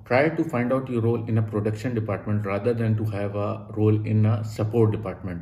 try to find out your role in a production department rather than to have a role in a support department.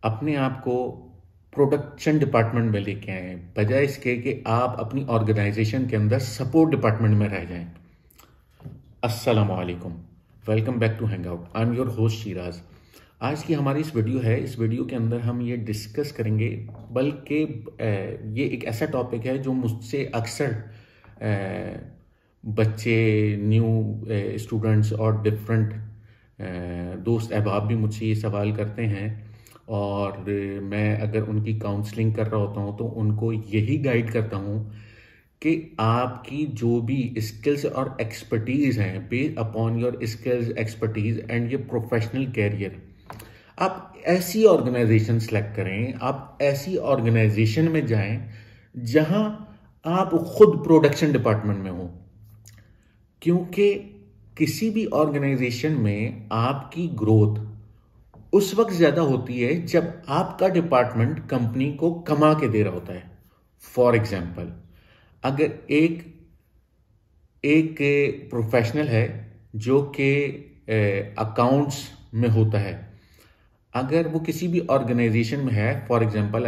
अपने आप को production department में लेके आए बजाय इसके कि आप अपनी ऑर्गेनाइजेशन के अंदर सपोर्ट डिपार्टमेंट में रह जाएं। अस्सलाम वालेकुम, welcome back to hangout. I am your host Shiraz. आज की हमारी इस वीडियो है, इस वीडियो के अंदर हम ये डिस्कस करेंगे, बल्कि ये एक ऐसा टॉपिक है जो मुझसे अक्सर बच्चे, न्यू स्टूडेंट्स और डिफरेंट दोस्त अहबाब भी मुझसे ये सवाल करते हैं, और मैं अगर उनकी काउंसलिंग कर रहा होता हूँ तो उनको यही गाइड करता हूँ कि आपकी जो भी स्किल्स और एक्सपर्टीज़ हैं, based upon your skills, expertise and your professional career, आप ऐसी ऑर्गेनाइजेशन सेलेक्ट करें, आप ऐसी ऑर्गेनाइजेशन में जाएं जहां आप खुद प्रोडक्शन डिपार्टमेंट में हो, क्योंकि किसी भी ऑर्गेनाइजेशन में आपकी ग्रोथ उस वक्त ज़्यादा होती है जब आपका डिपार्टमेंट कंपनी को कमा के दे रहा होता है। फॉर एग्जाम्पल, अगर एक प्रोफेशनल है जो कि अकाउंट्स में होता है, अगर वो किसी भी ऑर्गेनाइजेशन में है, फॉर एग्जांपल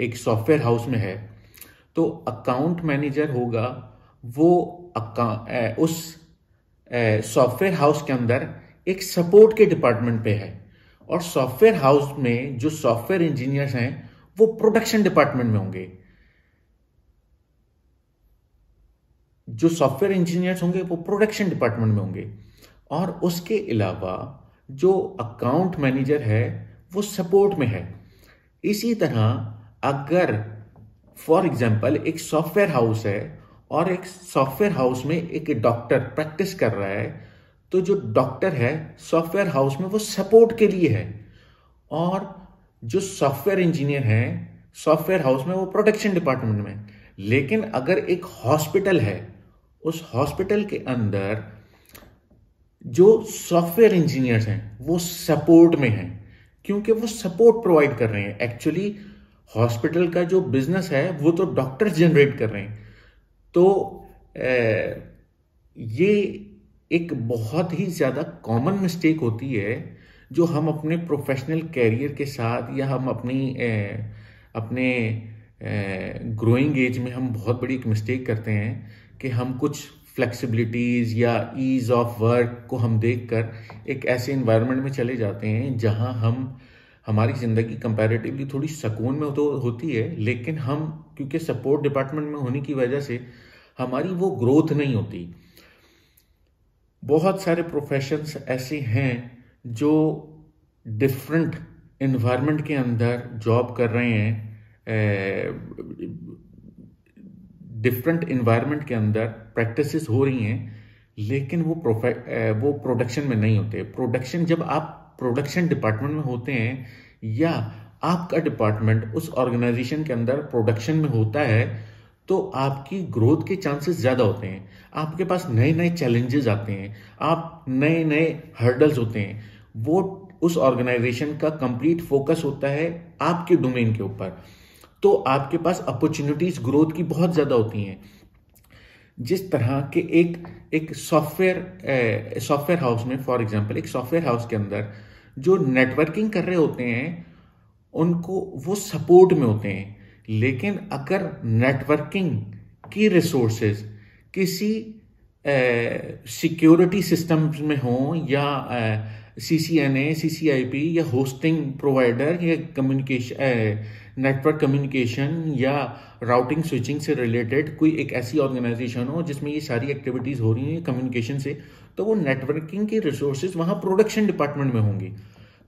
एक सॉफ्टवेयर हाउस में है, तो अकाउंट मैनेजर होगा वो उस सॉफ्टवेयर हाउस के अंदर एक सपोर्ट के डिपार्टमेंट पे है, और सॉफ्टवेयर हाउस में जो सॉफ्टवेयर इंजीनियर्स हैं वो प्रोडक्शन डिपार्टमेंट में होंगे। जो सॉफ्टवेयर इंजीनियर्स होंगे वो प्रोडक्शन डिपार्टमेंट में होंगे, और उसके अलावा जो अकाउंट मैनेजर है वो सपोर्ट में है। इसी तरह अगर फॉर एग्जांपल एक सॉफ्टवेयर हाउस है और एक सॉफ्टवेयर हाउस में एक डॉक्टर प्रैक्टिस कर रहा है, तो जो डॉक्टर है सॉफ्टवेयर हाउस में वो सपोर्ट के लिए है, और जो सॉफ्टवेयर इंजीनियर है सॉफ्टवेयर हाउस में वो प्रोडक्शन डिपार्टमेंट में। लेकिन अगर एक हॉस्पिटल है, उस हॉस्पिटल के अंदर जो सॉफ्टवेयर इंजीनियर्स हैं वो सपोर्ट में हैं, क्योंकि वो सपोर्ट प्रोवाइड कर रहे हैं। एक्चुअली हॉस्पिटल का जो बिजनेस है वो तो डॉक्टर्स जनरेट कर रहे हैं। तो ये एक बहुत ही ज़्यादा कॉमन मिस्टेक होती है जो हम अपने प्रोफेशनल कैरियर के साथ, या हम अपने ग्रोइंग एज में हम बहुत बड़ी एक मिस्टेक करते हैं कि हम कुछ फ्लेक्सिबिलिटीज़ या ईज़ ऑफ वर्क को हम देखकर एक ऐसे इन्वायरमेंट में चले जाते हैं जहां हमारी ज़िंदगी कंपैरेटिवली थोड़ी सुकून में तो होती है, लेकिन हम क्योंकि सपोर्ट डिपार्टमेंट में होने की वजह से हमारी वो ग्रोथ नहीं होती। बहुत सारे प्रोफेशंस ऐसे हैं जो डिफरेंट इन्वायरमेंट के अंदर जॉब कर रहे हैं, डिफरेंट इन्वायरमेंट के अंदर प्रैक्टिसेस हो रही हैं, लेकिन वो प्रोडक्शन में नहीं होते। प्रोडक्शन, जब आप प्रोडक्शन डिपार्टमेंट में होते हैं या आपका डिपार्टमेंट उस ऑर्गेनाइजेशन के अंदर प्रोडक्शन में होता है, तो आपकी ग्रोथ के चांसेस ज़्यादा होते हैं। आपके पास नए नए चैलेंजेस आते हैं, आप नए नए हर्डल्स होते हैं। वो उस ऑर्गेनाइजेशन का कंप्लीट फोकस होता है आपके डोमेन के ऊपर, तो आपके पास अपॉर्चुनिटीज ग्रोथ की बहुत ज़्यादा होती हैं। जिस तरह के एक सॉफ्टवेयर हाउस में, फॉर एग्जांपल एक सॉफ्टवेयर हाउस के अंदर जो नेटवर्किंग कर रहे होते हैं उनको वो सपोर्ट में होते हैं, लेकिन अगर नेटवर्किंग की रिसोर्सेज किसी सिक्योरिटी सिस्टम्स में हो, या CCNA, CCIP या होस्टिंग प्रोवाइडर, या नेटवर्क कम्युनिकेशन या राउटिंग स्विचिंग से रिलेटेड कोई एक ऐसी ऑर्गेनाइजेशन हो जिसमें ये सारी एक्टिविटीज हो रही हैं कम्युनिकेशन से, तो वो नेटवर्किंग की रिसोर्सेज वहाँ प्रोडक्शन डिपार्टमेंट में होंगी,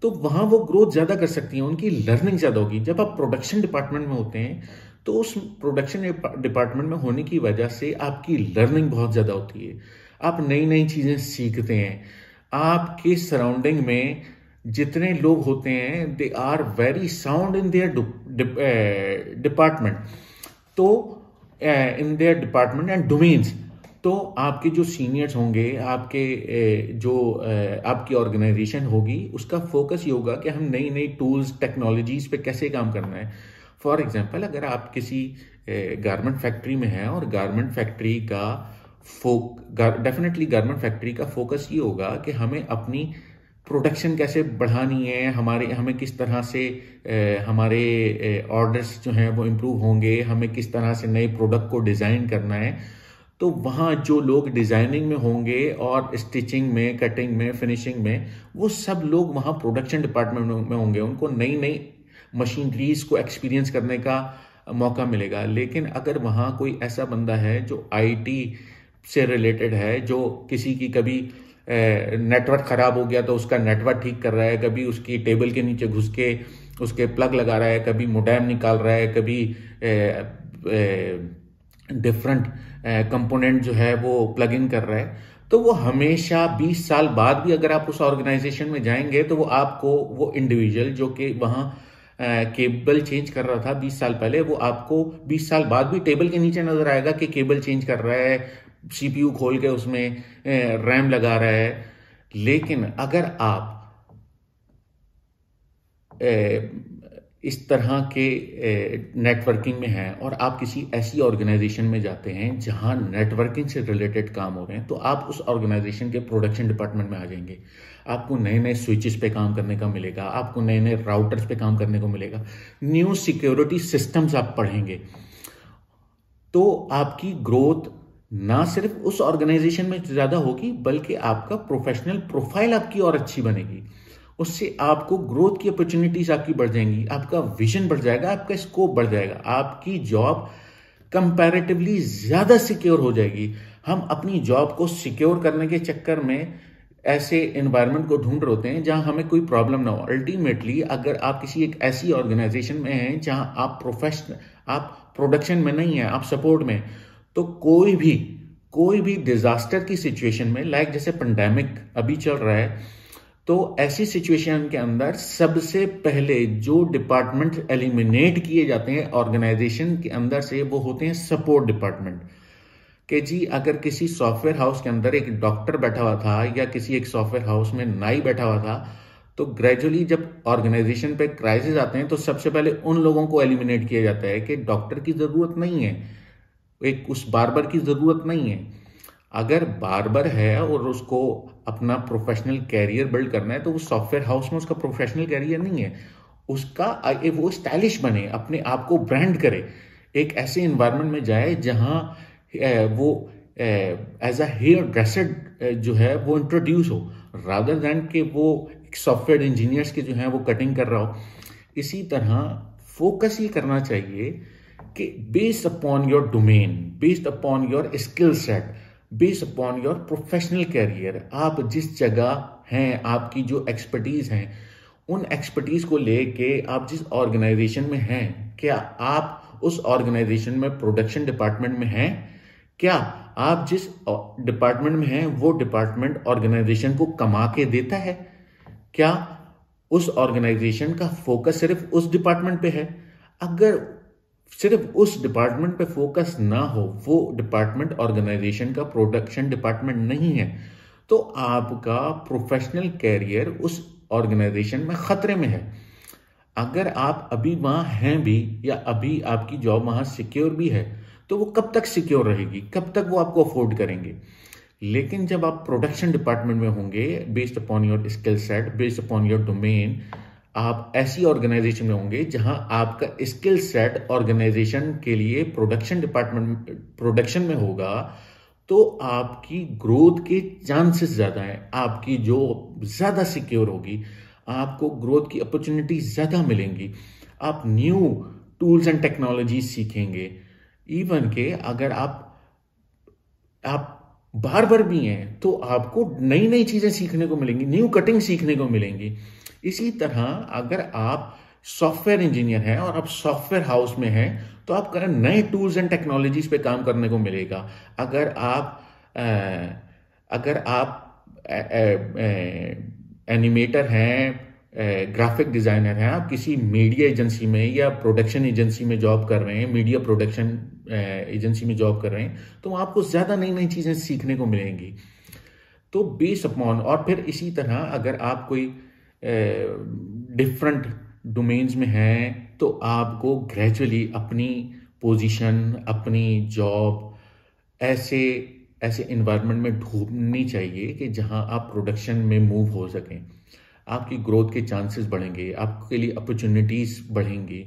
तो वहाँ वो ग्रोथ ज़्यादा कर सकती हैं, उनकी लर्निंग ज़्यादा होगी। जब आप प्रोडक्शन डिपार्टमेंट में होते हैं तो उस प्रोडक्शन डिपार्टमेंट में होने की वजह से आपकी लर्निंग बहुत ज़्यादा होती है, आप नई नई चीज़ें सीखते हैं। आपके सराउंडिंग में जितने लोग होते हैं they are very sound in their department, तो in their department and domains. तो आपके जो सीनियर्स होंगे, आपकी ऑर्गेनाइजेशन होगी, उसका फोकस ये होगा कि हम नई नई टूल्स, टेक्नोलॉजीज पे कैसे काम करना है। फॉर एग्जांपल, अगर आप किसी गारमेंट फैक्ट्री में हैं और गारमेंट फैक्ट्री का डेफिनेटली गारमेंट फैक्ट्री का फोकस ये होगा कि हमें अपनी प्रोडक्शन कैसे बढ़ानी है, हमें किस तरह से हमारे ऑर्डर्स जो हैं वो इम्प्रूव होंगे, हमें किस तरह से नए प्रोडक्ट को डिज़ाइन करना है। तो वहाँ जो लोग डिज़ाइनिंग में होंगे और स्टिचिंग में, कटिंग में, फिनिशिंग में, वो सब लोग वहाँ प्रोडक्शन डिपार्टमेंट में होंगे। उनको नई नई मशीनरीज को एक्सपीरियंस करने का मौका मिलेगा। लेकिन अगर वहाँ कोई ऐसा बंदा है जो आईटी से रिलेटेड है, जो किसी की कभी नेटवर्क खराब हो गया तो उसका नेटवर्क ठीक कर रहा है, कभी उसकी टेबल के नीचे घुस के उसके प्लग लगा रहा है, कभी मोडेम निकाल रहा है, कभी डिफरेंट कंपोनेंट जो है वो प्लग इन कर रहा है, तो वो हमेशा 20 साल बाद भी अगर आप उस ऑर्गेनाइजेशन में जाएंगे तो वो आपको, वो इंडिविजुअल जो कि वहाँ केबल चेंज कर रहा था 20 साल पहले, वो आपको 20 साल बाद भी टेबल के नीचे नजर आएगा कि केबल चेंज कर रहा है, सीपीयू खोल के उसमें रैम लगा रहा है। लेकिन अगर आप इस तरह के नेटवर्किंग में हैं और आप किसी ऐसी ऑर्गेनाइजेशन में जाते हैं जहां नेटवर्किंग से रिलेटेड काम हो रहे हैं, तो आप उस ऑर्गेनाइजेशन के प्रोडक्शन डिपार्टमेंट में आ जाएंगे। आपको नए नए स्विचेस पे काम करने का मिलेगा, आपको नए नए राउटर्स पे काम करने को मिलेगा, न्यू सिक्योरिटी सिस्टम्स आप पढ़ेंगे। तो आपकी ग्रोथ ना सिर्फ उस ऑर्गेनाइजेशन में ज्यादा होगी, बल्कि आपका प्रोफेशनल प्रोफाइल आपकी और अच्छी बनेगी। उससे आपको ग्रोथ की अपॉर्चुनिटीज आपकी बढ़ जाएंगी, आपका विजन बढ़ जाएगा, आपका स्कोप बढ़ जाएगा, आपकी जॉब कंपैरेटिवली ज्यादा सिक्योर हो जाएगी। हम अपनी जॉब को सिक्योर करने के चक्कर में ऐसे एनवायरनमेंट को ढूंढ रहे होते हैं जहां हमें कोई प्रॉब्लम ना हो। अल्टीमेटली अगर आप किसी एक ऐसी ऑर्गेनाइजेशन में हैं जहां आप प्रोडक्शन में नहीं है, आप सपोर्ट में, तो कोई भी डिजास्टर की सिचुएशन में, लाइक जैसे पेंडेमिक अभी चल रहा है, तो ऐसी सिचुएशन के अंदर सबसे पहले जो डिपार्टमेंट एलिमिनेट किए जाते हैं ऑर्गेनाइजेशन के अंदर से, वो होते हैं सपोर्ट डिपार्टमेंट। कि जी अगर किसी सॉफ्टवेयर हाउस के अंदर एक डॉक्टर बैठा हुआ था या किसी एक सॉफ्टवेयर हाउस में नाई बैठा हुआ था, तो ग्रेजुअली जब ऑर्गेनाइजेशन पे क्राइसिस आते हैं तो सबसे पहले उन लोगों को एलिमिनेट किया जाता है कि डॉक्टर की जरूरत नहीं है, एक उस बार्बर की जरूरत नहीं है। अगर बार्बर है और उसको अपना प्रोफेशनल कैरियर बिल्ड करना है, तो वो सॉफ्टवेयर हाउस में उसका प्रोफेशनल कैरियर नहीं है, उसका वो स्टाइलिश बने, अपने आप को ब्रांड करे, एक ऐसे इन्वायरमेंट में जाए जहां वो एज अ हेयर ड्रेसर जो है वो इंट्रोड्यूस हो, रादर देन कि वो सॉफ्टवेयर इंजीनियर्स के जो है वो कटिंग कर रहा हो। इसी तरह फोकस ये करना चाहिए कि based upon your domain, based upon your skill set, based upon your professional career, आप जिस जगह हैं, आपकी जो एक्सपर्टीज हैं, उन एक्सपर्टीज को लेके आप जिस ऑर्गेनाइजेशन में हैं, क्या आप उस ऑर्गेनाइजेशन में प्रोडक्शन डिपार्टमेंट में हैं? क्या आप जिस डिपार्टमेंट में हैं वो डिपार्टमेंट ऑर्गेनाइजेशन को कमा के देता है? क्या उस ऑर्गेनाइजेशन का फोकस सिर्फ उस डिपार्टमेंट पे है? अगर सिर्फ उस डिपार्टमेंट पे फोकस ना हो, वो डिपार्टमेंट ऑर्गेनाइजेशन का प्रोडक्शन डिपार्टमेंट नहीं है, तो आपका प्रोफेशनल कैरियर उस ऑर्गेनाइजेशन में खतरे में है। अगर आप अभी वहां हैं भी या अभी आपकी जॉब वहां सिक्योर भी है, तो वो कब तक सिक्योर रहेगी, कब तक वो आपको अफोर्ड करेंगे? लेकिन जब आप प्रोडक्शन डिपार्टमेंट में होंगे, based upon your skill set, based upon your domain, आप ऐसी ऑर्गेनाइजेशन में होंगे जहां आपका स्किल सेट ऑर्गेनाइजेशन के लिए प्रोडक्शन डिपार्टमेंट प्रोडक्शन में होगा, तो आपकी ग्रोथ के चांसेस ज्यादा हैं, आपकी जॉब ज्यादा सिक्योर होगी, आपको ग्रोथ की अपॉर्चुनिटी ज्यादा मिलेंगी, आप न्यू टूल्स एंड टेक्नोलॉजी सीखेंगे। इवन के अगर आप बार्बर भी हैं तो आपको नई नई चीजें सीखने को मिलेंगी, न्यू कटिंग सीखने को मिलेंगी। इसी तरह अगर आप सॉफ्टवेयर इंजीनियर हैं और आप सॉफ्टवेयर हाउस में हैं, तो आप नए टूल्स एंड टेक्नोलॉजीज पे काम करने को मिलेगा। अगर आप एनिमेटर हैं, ग्राफिक डिजाइनर हैं, आप किसी मीडिया एजेंसी में या प्रोडक्शन एजेंसी में जॉब कर रहे हैं, मीडिया प्रोडक्शन एजेंसी में जॉब कर रहे हैं, तो आपको ज्यादा नई नई चीजें सीखने को मिलेंगी। तो बेस अपॉन, और फिर इसी तरह अगर आप कोई डिफरेंट डोमेन्स में हैं, तो आपको ग्रेजुअली अपनी पोजीशन, अपनी जॉब ऐसे ऐसे इन्वायरमेंट में ढूंढनी चाहिए कि जहां आप प्रोडक्शन में मूव हो सकें। आपकी ग्रोथ के चांसेस बढ़ेंगे, आपके लिए अपॉर्चुनिटीज बढ़ेंगी,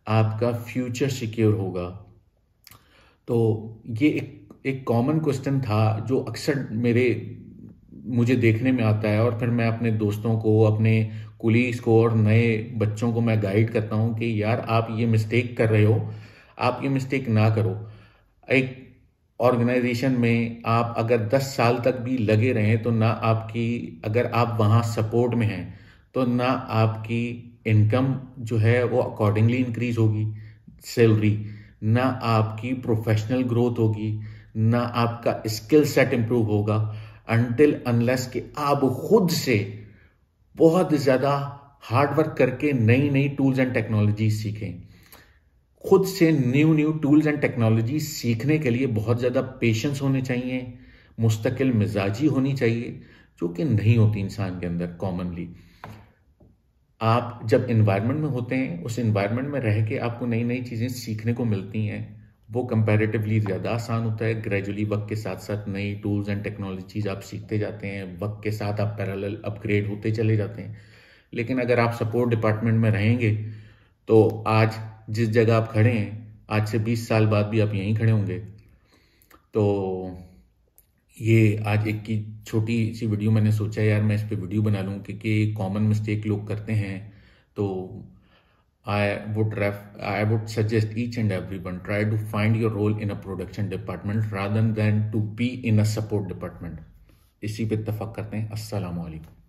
आपका फ्यूचर सिक्योर होगा। तो ये एक कॉमन क्वेश्चन था जो अक्सर मुझे देखने में आता है, और फिर मैं अपने दोस्तों को, अपने कुलीग्स को और नए बच्चों को मैं गाइड करता हूं कि यार आप ये मिस्टेक कर रहे हो, आप ये मिस्टेक ना करो। एक ऑर्गेनाइजेशन में आप अगर 10 साल तक भी लगे रहें तो ना आपकी, अगर आप वहाँ सपोर्ट में हैं तो ना आपकी इनकम जो है वो अकॉर्डिंगली इंक्रीज होगी, सैलरी, ना आपकी प्रोफेशनल ग्रोथ होगी, ना आपका स्किल सेट इंप्रूव होगा, अनटिल अनलेस कि आप खुद से बहुत ज़्यादा हार्ड वर्क करके नई नई टूल्स एंड टेक्नोलॉजी सीखें। खुद से न्यू टूल्स एंड टेक्नोलॉजी सीखने के लिए बहुत ज़्यादा पेशेंस होने चाहिए, मुस्तकिल मिजाजी होनी चाहिए, जो कि नहीं होती इंसान के अंदर कॉमनली। आप जब इन्वायरमेंट में होते हैं, उस इन्वायरमेंट में रह के आपको नई नई चीज़ें सीखने को मिलती हैं, वो कंपैरेटिवली ज़्यादा आसान होता है। ग्रेजुअली वक्त के साथ साथ नई टूल्स एंड टेक्नोलॉजीज आप सीखते जाते हैं, वक्त के साथ आप पैरेलल अपग्रेड होते चले जाते हैं। लेकिन अगर आप सपोर्ट डिपार्टमेंट में रहेंगे तो आज जिस जगह आप खड़े हैं, आज से 20 साल बाद भी आप यहीं खड़े होंगे। तो ये आज एक की छोटी सी वीडियो मैंने सोचा यार मैं इस पे वीडियो बना लूँ, क्योंकि कॉमन मिस्टेक लोग करते हैं। तो I would suggest each and everyone try to find your role in a production department rather than to be in a support department। इसी पे इत्तफाक करते हैं। अस्सलाम वालेकुम।